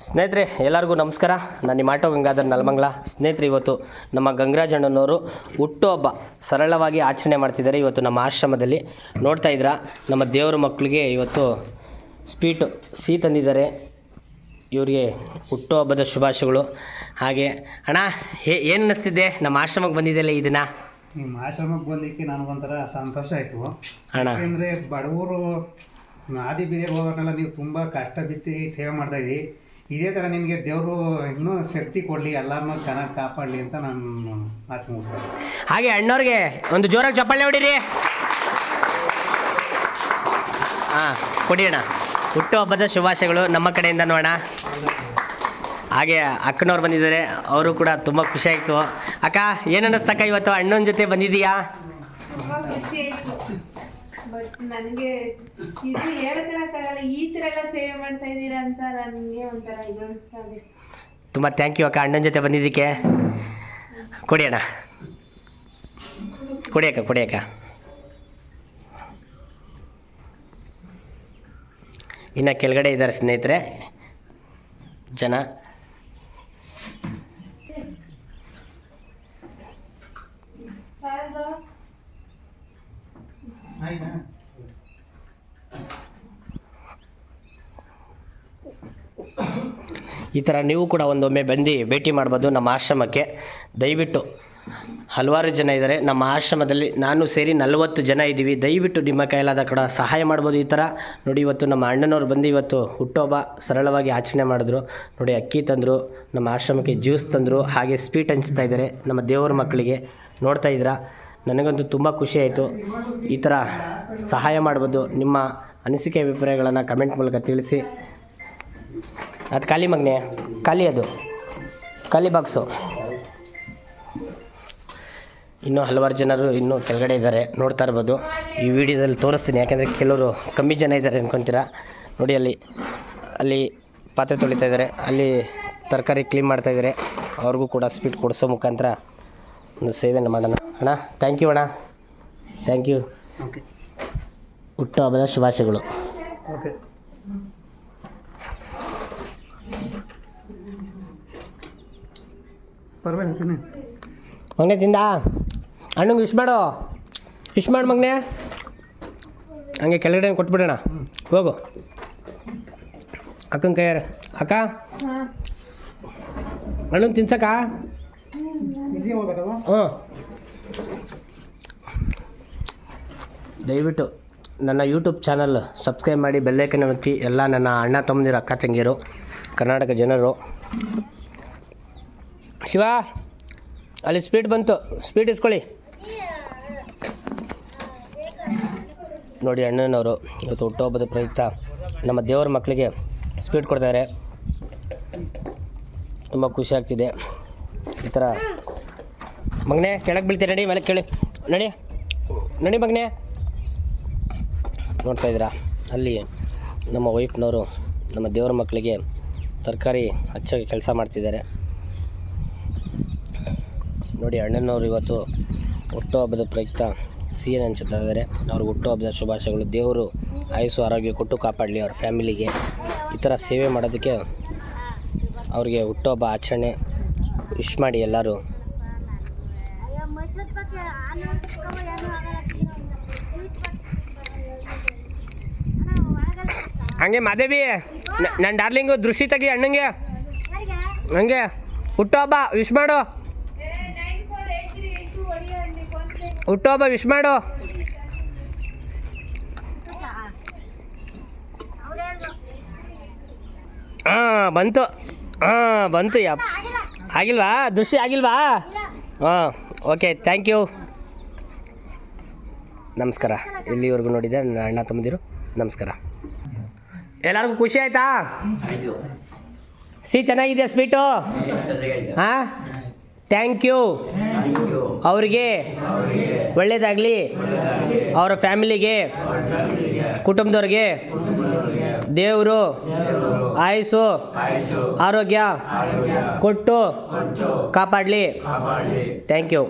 ಸ್ನೇಹಿತರೆ ಎಲ್ಲರಿಗೂ ನಮಸ್ಕಾರ. ನಾನು ನಿಮ್ಮ ಆಟೋ ಗಂಗಾಧರ್ ನಲಮಂಗಲ. ಸ್ನೇಹಿತರೆ, ಇವತ್ತು ನಮ್ಮ ಗಂಗರಾಜ್ ಅಣ್ಣನವರು ಹುಟ್ಟುಹಬ್ಬ ಸರಳವಾಗಿ ಆಚರಣೆ ಮಾಡ್ತಿದ್ದಾರೆ. ಇವತ್ತು ನಮ್ಮ ಆಶ್ರಮದಲ್ಲಿ ನೋಡ್ತಾ ಇದ್ದೀರಾ, ನಮ್ಮ ದೇವರ ಮಕ್ಕಳಿಗೆ ಇವತ್ತು ಸ್ವೀಟು ಸಿಹಿ ತಂದಿದ್ದಾರೆ. ಇವರಿಗೆ ಹುಟ್ಟುಹಬ್ಬದ ಶುಭಾಶಯಗಳು. ಹಾಗೆ ಅಣ್ಣ, ಏನು ಅನ್ನಿಸ್ತಿದೆ ನಮ್ಮ ಆಶ್ರಮಕ್ಕೆ ಬಂದಿದ್ದೆಲ್ಲ ಇದನ್ನ? ನಿಮ್ಮ ಆಶ್ರಮಕ್ಕೆ ಬಂದಿಕ್ಕೆ ನನಗೊಂಥರ ಸಂತೋಷ ಆಯಿತು ಅಣ್ಣ. ಯಾಕೆಂದರೆ ಬಡವರು ಆದಿ ಬೀದಿಗೆ ಹೋಗೋರ್ನೆಲ್ಲ ನೀವು ತುಂಬ ಕಷ್ಟ ಬಿದ್ದು ಸೇವೆ ಮಾಡ್ತಾಯಿದ್ದೀವಿ. ಇದೇ ಥರ ನಿಮಗೆ ದೇವರು ಇನ್ನೂ ಶಕ್ತಿ ಕೊಡಲಿ, ಎಲ್ಲರನ್ನೂ ಚೆನ್ನಾಗಿ ಕಾಪಾಡಲಿ ಅಂತ ನಾನು ಮಾತು ಮುಗಿಸ್ತೇನೆ. ಹಾಗೆ ಅಣ್ಣವ್ರಿಗೆ ಒಂದು ಜೋರಾಗಿ ಚಪ್ಪಾಳೆ ಹೊಡೀರಿ. ಹಾಂ, ಕೊಡಿ ಅಣ್ಣ. ಹುಟ್ಟುಹಬ್ಬದ ಶುಭಾಶಯಗಳು ನಮ್ಮ ಕಡೆಯಿಂದ ನೋಡೋಣ. ಹಾಗೆ ಅಕ್ಕನವ್ರು ಬಂದಿದ್ದಾರೆ, ಅವರು ಕೂಡ ತುಂಬ ಖುಷಿ ಆಯಿತು. ಅಕ್ಕ, ಏನು ಅನ್ನಿಸ್ತಕ್ಕ ಇವತ್ತು ಅಣ್ಣನ ಜೊತೆ ಬಂದಿದ್ದೀಯಾ? ತುಂಬ ಖುಷಿ ಆಯಿತು. ಬಟ್ ನನಗೆ ಇದು ಹೇಳ್ಕೊಳಕ್ಕಾಗಲ್ಲ, ಈ ಥರ ಎಲ್ಲ ಸೇವೆ ಮಾಡ್ತಾ ಇದ್ದೀರಾ ಅಂತ ನನಗೆ ಒಂಥರ ಇದು ಅನಿಸ್ತಾ ಇದೆ. ತುಂಬ ಥ್ಯಾಂಕ್ ಯು ಅಕ್ಕ, ಅಣ್ಣನ ಜೊತೆ ಬಂದಿದ್ದಕ್ಕೆ. ಕೊಡಿ ಅಣ್ಣ, ಕೊಡಿ ಅಕ್ಕ, ಕೊಡಿ ಅಕ್ಕ. ಇನ್ನು ಕೆಳಗಡೆ ಇದ್ದಾರೆ ಸ್ನೇಹಿತರೆ ಜನ. ಆಯ್ತಾ? ಈ ಥರ ನೀವು ಕೂಡ ಒಂದೊಮ್ಮೆ ಬಂದು ಭೇಟಿ ಮಾಡ್ಬೋದು ನಮ್ಮ ಆಶ್ರಮಕ್ಕೆ. ದಯವಿಟ್ಟು ಹಲವಾರು ಜನ ಇದ್ದಾರೆ ನಮ್ಮ ಆಶ್ರಮದಲ್ಲಿ, ನಾನು ಸೇರಿ 40 ಜನ ಇದ್ದೀವಿ. ದಯವಿಟ್ಟು ನಿಮ್ಮ ಕೈಲಾದ ಕೂಡ ಸಹಾಯ ಮಾಡ್ಬೋದು. ಈ ಥರ ನೋಡಿ, ಇವತ್ತು ನಮ್ಮ ಅಣ್ಣನವ್ರು ಬಂದು ಇವತ್ತು ಹುಟ್ಟುಹಬ್ಬ ಸರಳವಾಗಿ ಆಚರಣೆ ಮಾಡಿದ್ರು. ನೋಡಿ, ಅಕ್ಕಿ ತಂದರು, ನಮ್ಮ ಆಶ್ರಮಕ್ಕೆ ಜ್ಯೂಸ್ ತಂದರು, ಹಾಗೆ ಸ್ವೀಟ್ ಹಂಚ್ತಾ ಇದ್ದಾರೆ ನಮ್ಮ ದೇವರ ಮಕ್ಕಳಿಗೆ. ನೋಡ್ತಾ ಇದ್ದೀರಾ, ನನಗಂತೂ ತುಂಬ ಖುಷಿ ಆಯಿತು. ಈ ಥರ ಸಹಾಯ ಮಾಡ್ಬೋದು. ನಿಮ್ಮ ಅನಿಸಿಕೆ ಅಭಿಪ್ರಾಯಗಳನ್ನು ಕಮೆಂಟ್ ಮೂಲಕ ತಿಳಿಸಿ. ಅದು ಖಾಲಿ ಮಗನೆ, ಖಾಲಿ, ಅದು ಖಾಲಿ ಬಾಕ್ಸು. ಇನ್ನೂ ಹಲವಾರು ಜನರು ಇನ್ನೂ ಕೆಳಗಡೆ ಇದ್ದಾರೆ, ನೋಡ್ತಾ ಇರ್ಬೋದು. ಈ ವಿಡಿಯೋದಲ್ಲಿ ತೋರಿಸ್ತೀನಿ, ಯಾಕೆಂದರೆ ಕೆಲವರು ಕಮ್ಮಿ ಜನ ಇದ್ದಾರೆ ಅನ್ಕೊತೀರಾ. ನೋಡಿ, ಅಲ್ಲಿ ಪಾತ್ರೆ ತೊಳಿತಾ ಇದ್ದಾರೆ, ಅಲ್ಲಿ ತರಕಾರಿ ಕ್ಲೀನ್ ಮಾಡ್ತಾಯಿದ್ದಾರೆ. ಅವ್ರಿಗೂ ಕೂಡ ಸ್ವೀಟ್ ಕೊಡಿಸೋ ಮುಖಾಂತರ ಒಂದು ಸೇವೆಯನ್ನು ಮಾಡೋಣ. ಅಣ್ಣ, ಥ್ಯಾಂಕ್ ಯು ಅಣ್ಣ, ಥ್ಯಾಂಕ್ ಯು. ಓಕೆ, ಹುಟ್ಟುಹಬ್ಬದ ಶುಭಾಶಯಗಳು. ಓಕೆ. ಪರವಾಗಿಲ್ಲ, ಮಗನೇ ತಿಂದ? ಅಣ್ಣಂಗೆ ವಿಶ್ ಮಾಡು, ವಿಶ್ ಮಾಡು ಮಗನೇ. ಹಂಗೆ ಕೆಳಗಡೆ ಕೊಟ್ಬಿಡೋಣ, ಹೋಗು ಅಕ್ಕನ ಕೈಯಾರ. ಅಕ್ಕ, ಅಣ್ಣಂಗೆ ತಿನ್ಸಕ್ಕ? ಹ್ಞೂ. ದಯವಿಟ್ಟು ನನ್ನ ಯೂಟ್ಯೂಬ್ ಚಾನಲ್ ಸಬ್ಸ್ಕ್ರೈಬ್ ಮಾಡಿ, ಬೆಲ್ಲೈಕನ್ ಒತ್ತಿ. ಎಲ್ಲ ನನ್ನ ಅಣ್ಣ ತಮ್ಮಂದಿರು, ಅಕ್ಕ ತಂಗಿಯರು, ಕರ್ನಾಟಕ ಜನರು. ಶಿವ, ಅಲ್ಲಿ ಸ್ವೀಟ್ ಬಂತು, ಸ್ವೀಟ್ ಇಸ್ಕೊಳ್ಳಿ. ನೋಡಿ, ಅಣ್ಣನವರು ಇವತ್ತು ಹುಟ್ಟುಹಬ್ಬದ ಪ್ರಯುಕ್ತ ನಮ್ಮ ದೇವರ ಮಕ್ಕಳಿಗೆ ಸ್ವೀಟ್ ಕೊಡ್ತಾರೆ. ತುಂಬ ಖುಷಿ ಆಗ್ತಿದೆ. ಈ ಥರ ಮಗನೇ ಕೆಳಗೆ ಬೀಳ್ತೀರಿ, ನಡಿ ಮೇಲೆ ಕೇಳಿ, ನಡಿ ನಡಿ ಮಗನೇ. ನೋಡ್ತಾ ಇದ್ದೀರಾ, ಅಲ್ಲಿ ನಮ್ಮ ವೈಫ್ನವರು ನಮ್ಮ ದೇವರ ಮಕ್ಕಳಿಗೆ ತರಕಾರಿ ಹಚ್ಚೋಕ್ಕೆ ಕೆಲಸ ಮಾಡ್ತಿದ್ದಾರೆ. ನೋಡಿ, ಅಣ್ಣನವರು ಇವತ್ತು ಹುಟ್ಟುಹಬ್ಬದ ಪ್ರಯುಕ್ತ ಸಿಹಿ ಹಂಚುತ್ತಾ ಇದ್ದಾರೆ. ಅವ್ರಿಗೆ ಹುಟ್ಟುಹಬ್ಬದ ಶುಭಾಶಯಗಳು. ದೇವರು ಆಯುಸ್ಸು ಆರೋಗ್ಯ ಕೊಟ್ಟು ಕಾಪಾಡಲಿ ಅವ್ರ ಫ್ಯಾಮಿಲಿಗೆ. ಈ ಥರ ಸೇವೆ ಮಾಡೋದಕ್ಕೆ ಅವ್ರಿಗೆ ಹುಟ್ಟುಹಬ್ಬ ಆಚರಣೆ ವಿಶ್ ಮಾಡಿ ಎಲ್ಲರೂ. ಹಂಗೆ ಮಾದೇವಿ, ನನ್ನ ಡಾರ್ಲಿಂಗು ದೃಷ್ಟಿ ತೆಗಿ ಅಣ್ಣಂಗೆ. ಹಂಗೆ ಹುಟ್ಟುಹಬ್ಬ ವಿಶ್ ಮಾಡು, ಹುಟ್ಟುಹಬ್ಬ ವಿಶ್ ಮಾಡು. ಹಾಂ, ಬಂತು, ಹಾಂ ಬಂತು. ಆಗಿಲ್ವಾ ದೃಷ್ಟಿ, ಆಗಿಲ್ವಾ? ಹಾಂ, ಓಕೆ, ಥ್ಯಾಂಕ್ ಯು, ನಮಸ್ಕಾರ. ಇಲ್ಲಿವರೆಗೂ ನೋಡಿದೆ ನನ್ನ ಅಣ್ಣ ತಮ್ಮಂದಿರು, ನಮಸ್ಕಾರ. ಎಲ್ಲರಿಗೂ ಖುಷಿ ಆಯಿತಾ? ಸಿಹಿ ಚೆನ್ನಾಗಿದೆಯಾ ಸ್ವೀಟು? ಹಾಂ, ಥ್ಯಾಂಕ್ ಯು. ಅವರಿಗೆ ಒಳ್ಳೆಯದಾಗಲಿ, ಅವರ ಫ್ಯಾಮಿಲಿಗೆ, ಕುಟುಂಬದವ್ರಿಗೆ ದೇವರು ಆಯುಸ್ಸು ಆರೋಗ್ಯ ಕೊಟ್ಟು ಕಾಪಾಡಲಿ. Thank you.